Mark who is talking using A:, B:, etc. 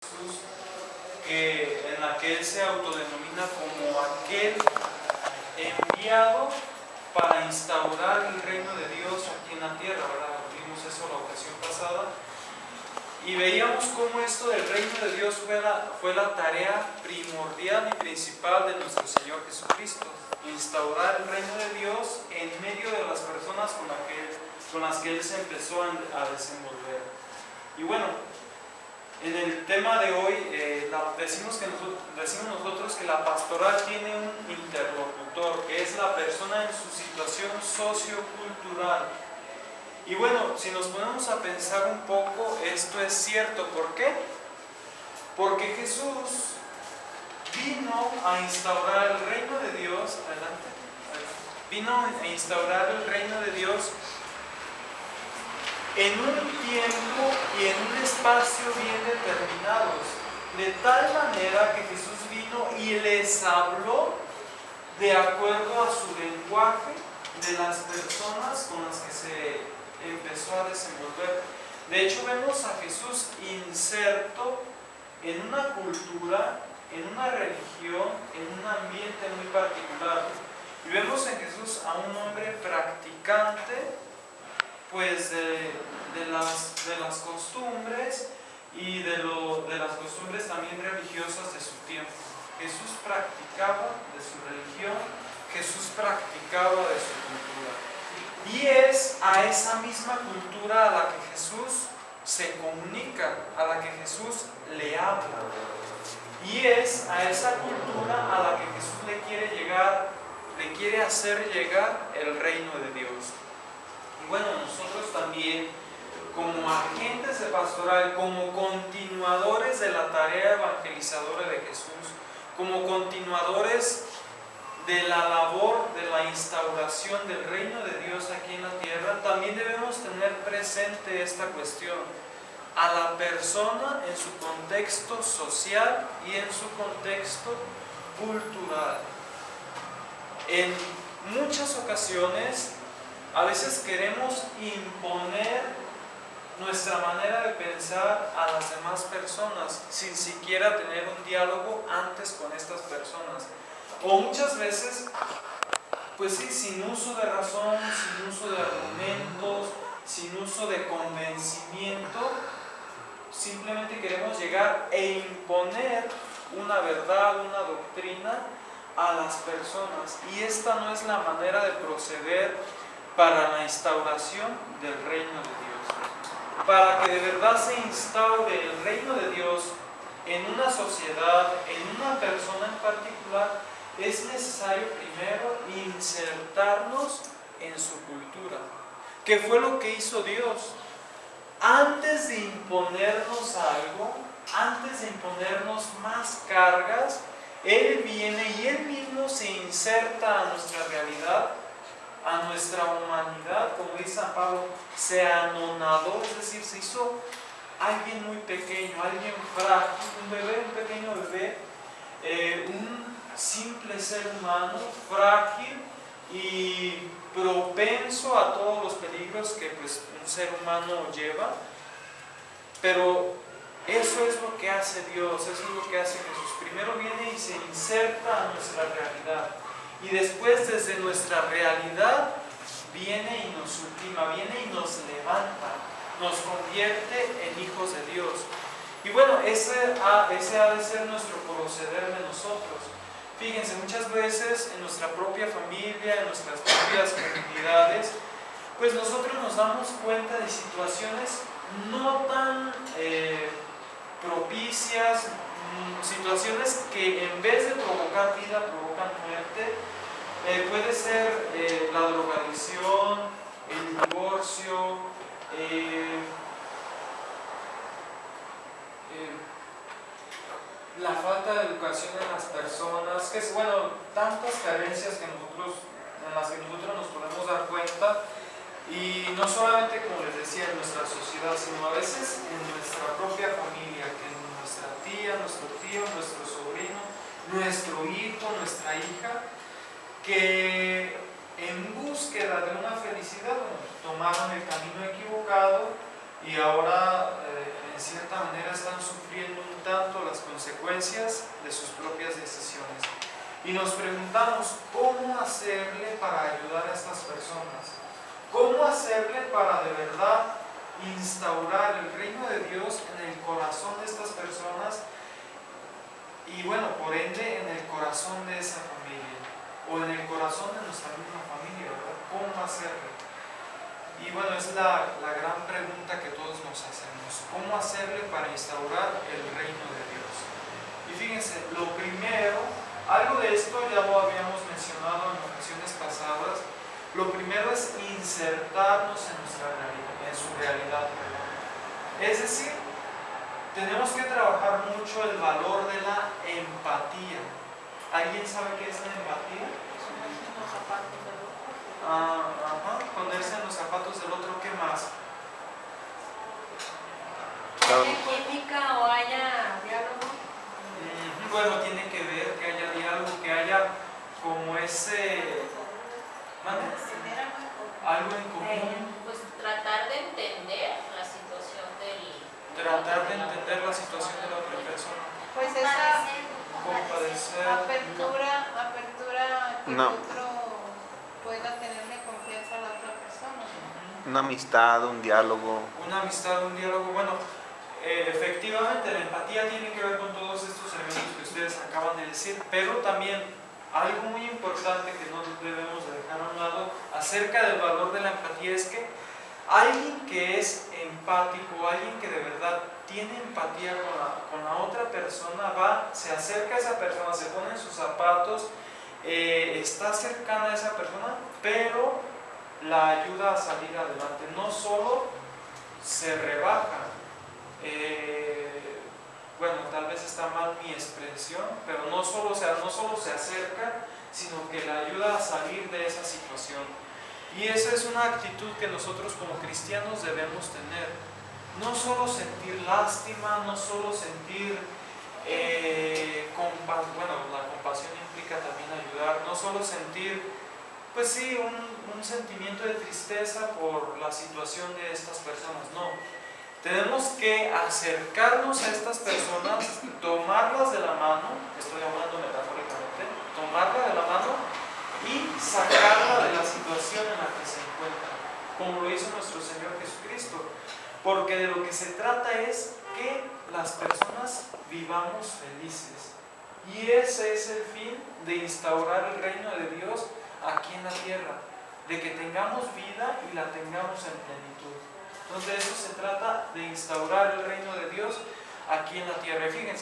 A: Jesús, en la que Él se autodenomina como aquel enviado para instaurar el reino de Dios aquí en la tierra, ¿verdad? Vimos eso la ocasión pasada. Y veíamos cómo esto del reino de Dios fue la tarea primordial y principal de nuestro Señor Jesucristo. Instaurar el reino de Dios en medio de las personas con las que Él se empezó a desenvolver. Y bueno, en el tema de hoy decimos nosotros que la pastoral tiene un interlocutor, que es la persona en su situación sociocultural. Y bueno, si nos ponemos a pensar un poco, esto es cierto. ¿Por qué? Porque Jesús vino a instaurar el reino de Dios, vino a instaurar el reino de Dios en un tiempo y en un espacio bien determinados, de tal manera que Jesús vino y les habló de acuerdo a su lenguaje de las personas con las que se empezó a desenvolver. De hecho, vemos a Jesús inserto en una cultura, en una religión, en un ambiente muy particular. Y vemos en Jesús a un hombre practicante, pues de las costumbres y de las costumbres también religiosas de su tiempo. Jesús practicaba de su religión, Jesús practicaba de su cultura. Y es a esa misma cultura a la que Jesús se comunica, a la que Jesús le habla. Y es a esa cultura a la que Jesús le quiere hacer llegar el reino de Dios. Y bueno, nosotros también, como agentes de pastoral, como continuadores de la tarea evangelizadora de Jesús, como continuadores de la labor de la instauración del reino de Dios aquí en la tierra, también debemos tener presente esta cuestión: a la persona en su contexto social y en su contexto cultural. En muchas ocasiones, a veces queremos imponer nuestra manera de pensar a las demás personas sin siquiera tener un diálogo antes con estas personas. O muchas veces, pues sí, sin uso de razón, sin uso de argumentos, sin uso de convencimiento, simplemente queremos llegar e imponer una verdad, una doctrina a las personas. Y esta no es la manera de proceder para la instauración del reino de Dios. Para que de verdad se instaure el reino de Dios en una sociedad, en una persona en particular, es necesario primero insertarnos en su cultura. ¿Qué fue lo que hizo Dios? Antes de imponernos algo, antes de imponernos más cargas, Él viene y Él mismo se inserta a nuestra realidad, a nuestra humanidad. Como dice San Pablo, se anonadó, es decir, se hizo alguien muy pequeño, alguien frágil, un pequeño bebé, un simple ser humano, frágil y propenso a todos los peligros que pues un ser humano lleva. Pero eso es lo que hace Dios, eso es lo que hace Jesús. Primero viene y se inserta a nuestra realidad, y después desde nuestra realidad viene y nos ultima, viene y nos levanta, nos convierte en hijos de Dios. Y bueno, ese ha de ser nuestro proceder de nosotros. Fíjense, muchas veces en nuestra propia familia, en nuestras propias comunidades, pues nosotros nos damos cuenta de situaciones no tan propicias, situaciones que en vez de provocar vida, provocan muerte. Puede ser la drogadicción, el divorcio, la falta de educación en las personas, que es, bueno, tantas carencias en las que nosotros nos podemos dar cuenta. Y no solamente, como les decía, en nuestra sociedad, sino a veces en nuestra propia familia, que en nuestra tía, nuestro tío, nuestro sobrino, nuestro hijo, nuestra hija, que en búsqueda de una felicidad, bueno, tomaron el camino equivocado y ahora en de cierta manera están sufriendo un tanto las consecuencias de sus propias decisiones. Y nos preguntamos, ¿cómo hacerle para ayudar a estas personas? ¿Cómo hacerle para de verdad instaurar el reino de Dios en el corazón de estas personas y bueno, por ende en el corazón de esa familia o en el corazón de nuestra misma familia, ¿verdad? ¿Cómo hacerle? Y bueno, es la gran pregunta que todos nos hacemos. ¿Cómo hacerle para instaurar el reino de Dios? Y fíjense, lo primero, algo de esto ya lo habíamos mencionado en ocasiones pasadas, lo primero es insertarnos en su realidad. Es decir, tenemos que trabajar mucho el valor de la empatía. ¿Alguien sabe qué es la empatía? Ponerse en los zapatos del otro. ¿Qué más?
B: Química o haya diálogo.
A: Bueno, tiene que ver que haya diálogo, que haya como ese... algo en común.
B: Pues tratar de entender la situación del...
A: Tratar de entender la situación de la otra persona.
C: Pues esa
A: Compadecer.
C: apertura que
D: No.
C: el otro pueda tenerle confianza a la otra persona.
D: Una amistad, un diálogo.
A: Una amistad, un diálogo. Bueno, efectivamente la empatía tiene que ver con todos estos elementos que ustedes acaban de decir, pero también algo muy importante que no debemos de dejar a un lado acerca del valor de la empatía es que alguien que es empático, alguien que de verdad tiene empatía con la otra persona, se acerca a esa persona, se pone en sus zapatos, está cercana a esa persona, pero la ayuda a salir adelante. No solo se rebaja, bueno, tal vez está mal mi expresión, pero no solo se acerca, sino que la ayuda a salir de esa situación. Y esa es una actitud que nosotros como cristianos debemos tener. No solo sentir lástima, no solo sentir bueno, la compasión implica también ayudar, no solo sentir, pues sí, un sentimiento de tristeza por la situación de estas personas, no. Tenemos que acercarnos a estas personas, tomarlas de la mano, estoy hablando metafóricamente, tomarla de la mano y sacarla de la situación en la que se encuentra, como lo hizo nuestro Señor Jesucristo. Porque de lo que se trata es que las personas vivamos felices. Y ese es el fin de instaurar el reino de Dios aquí en la tierra, de que tengamos vida y la tengamos en plenitud. Entonces de eso se trata, de instaurar el reino de Dios aquí en la tierra. Y fíjense.